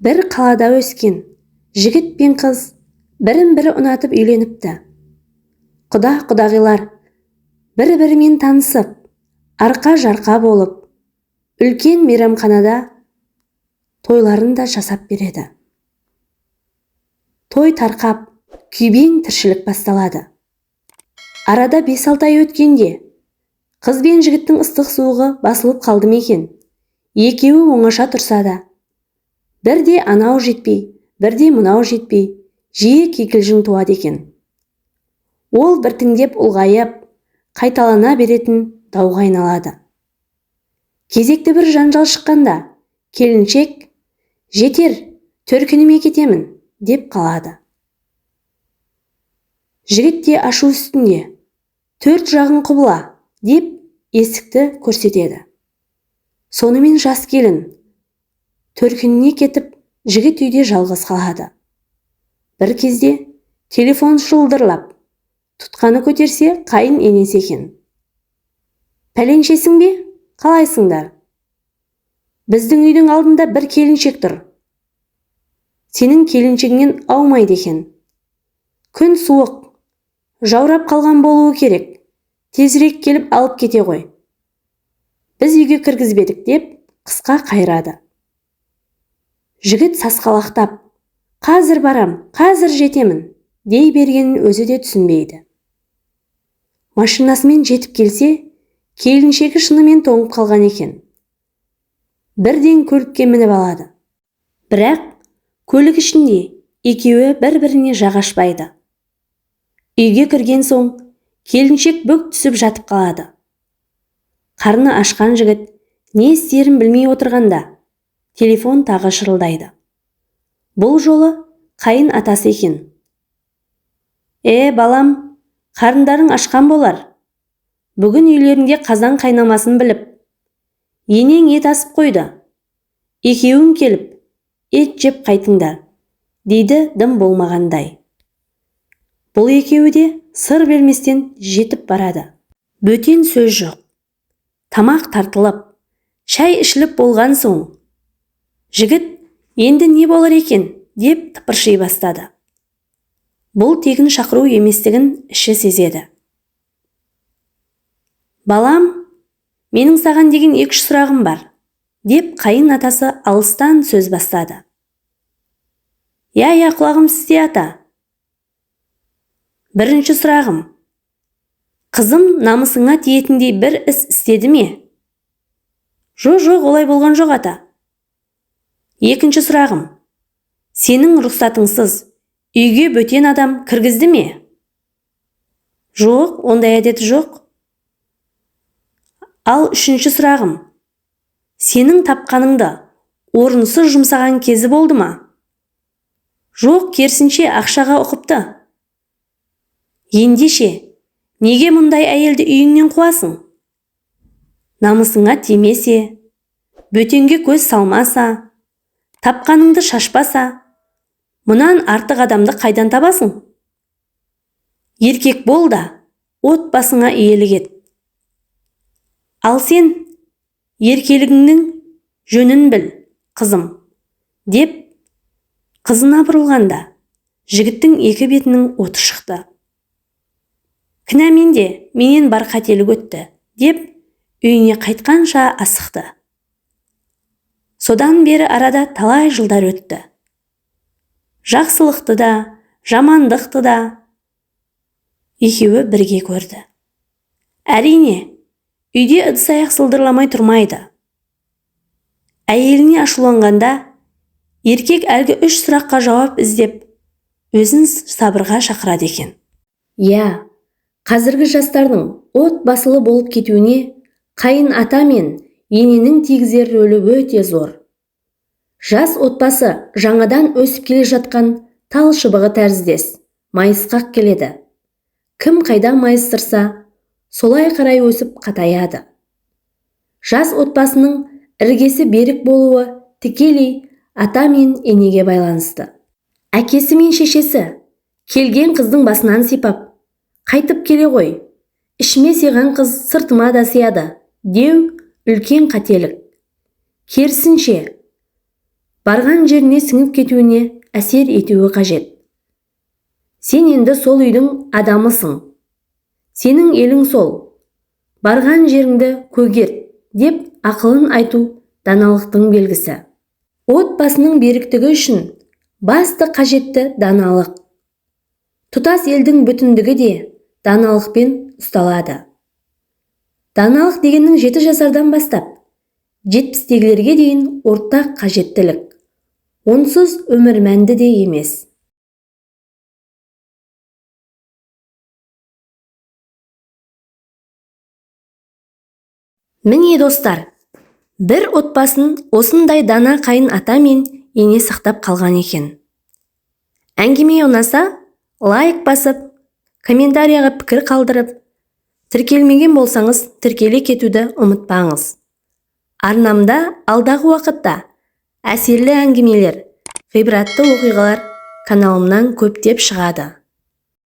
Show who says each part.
Speaker 1: Бір қалада өскен жігіт пен қыз бірін-бірі ұнатып үйленіпті. Құда-құдағилар бір-бірімен танысып, арқа-жарқа болып, үлкен мейрамханада тойларын да жасап береді. Той тарқап, күйбең тіршілік басталады. Арада 5-6 ай өткенде, қыз бен жігіттің ыстық суығы басылып қалды ма екен? Екеуі оңаша тұрса да, бірде анау жетпей, бірде мынау жетпей, жиі кикілжің туады екен. Ол біртіндеп ұлғайып, қайталана беретін дауға айналады. Кезекті бір жанжал шыққанда, келіншек «Жетер, төркініме кетемін» деп қалады. Жігіт те ашу үстінде «Төрт жағын құбыла» деп есікті көрсетеді. Сонымен жас келін төркініне кетіп, жігіт үйде жалғыз қалады. Бір кезде телефон шылдырлап, тұтқаны көтерсе қайын енесі екен. «Пәленшесің бе? Қалайсыңдар? Біздің үйдің алдында бір келіншек тұр. Сенің келіншегіңнен аумайды екен. Күн суық, жаурап қалған болуы керек. Тезірек келіп алып кете ғой. Біз үйге кіргізбедік» деп қысқа қайрады. Жігіт сасқалақтап, «Қазір барам, қазір жетемін» дей бергенін өзі де түсінбейді. Машинасымен жетіп келсе, келіншегі шынымен тоңып қалған екен. Бірден көлікке мініп алады. Бірақ көлік ішінде екеуі бір-біріне жағашпайды. Үйге кірген соң, келіншек бүк түсіп жатып қалады. Қарны ашқан жігіт не істерін білмей отырғанда, телефон тағы шырылдайды. Бұл жолы қайын атасы екен. Балам, қарындарың ашқан болар. Бүгін үйлерінде қазан қайнамасын біліп, енең ет асып қойды. Екеуің келіп, ет жеп қайтыңдар» дейді дым болмағандай. Бұл екеуі де сыр берместен жетіп барады. Бөтен сөз жоқ. Тамақ тартылып, шай ішіліп болған соң, жігіт «Енді не болар екен?» деп тыпырши бастады. Бұл тегін шақыру еместігін іші сезеді. «Балам, менің саған деген 2 сұрағым бар» деп қайын атасы алыстан сөз бастады. «Я, құлағым сізде, ата. Бірінші сұрағым, қызым намысыңа тиетіндей бір іс істеді ме?» «Жоқ, олай болған жоқ, ата». «Екінші сұрағым, сенің рұқсатыңсыз үйге бөтен адам кіргізді ме?» «Жоқ, ондай әдеті жоқ». «Ал үшінші сұрағым, сенің тапқаныңды орынсыз жұмсаған кезі болды ма?» «Жоқ, керісінше ақшаға ұқыпты». «Ендеше, неге мұндай әйелді үйіңнен қуасың? Намысыңа тимесе, бөтенге көз салмаса, тапқаныңды шашпаса, мұнан артық адамды қайдан табасың? Еркек бол да, отбасыңа иелік ет. Ал сен еркелігіңнің жөнін біл, қызым» деп қызына бұрылғанда, жігіттің екі бетінің оты шықты. «Кінә менде, менен бар қателік өтті» деп үйіне қайтқанша асықты. Содан бері арада талай жылдар өтті. Жақсылықты да, жамандықты да екеуі бірге көрді. Әрине, үйде ыдыс-аяқ сылдырламай тұрмайды. Әйеліне ашуланғанда, еркек әлгі 3 сұраққа жауап іздеп, өзін сабырға шақырады екен. Қазіргі жастардың отбасылы болып кетуіне қайын ата мен ененің тигізер рөлі өте зор. Жас отбасы жаңадан өсіп келе жатқан тал шыбығы тәріздес, майысқақ келеді. Кім қайдан майыстырса, солай қарай өсіп қатаяды. Жас отбасының іргесі берік болуы тікелей ата мен енеге байланысты. Әкесі мен шешесі келген қыздың басынан сипап, «Қайтып келе ғой, ішіме сыйған қыз сыртыма да сыяды» деу үлкен қателік. Керісінше, барған жеріне сіңіп кетуіне әсер етуі қажет. Сен енді сол үйдің адамысың. Сенің елің сол. Барған жеріңді көгерт деп ақылын айту даналықтың белгісі. Отбасының беріктігі үшін басты қажетті даналық. Тұтас елдің бүтіндігі де даналықпен ұсталады. Даналық дегеннің 7 жасардан бастап 70-тегілерге дейін ортақ қажеттілік. Онсыз өмір мәнді де емес. Міне достар, бір отбасын осындай дана қайын ата мен ене сақтап қалған екен. Әңгіме ұнаса, лайк басып, комментарияға пікір қалдырып, тіркелмеген болсаңыз, тіркеле кетуді ұмытпаңыз. Арнамда алдағы уақытта әсерлі әңгімелер, ғибратты оқиғалар каналымнан көптеп шығады.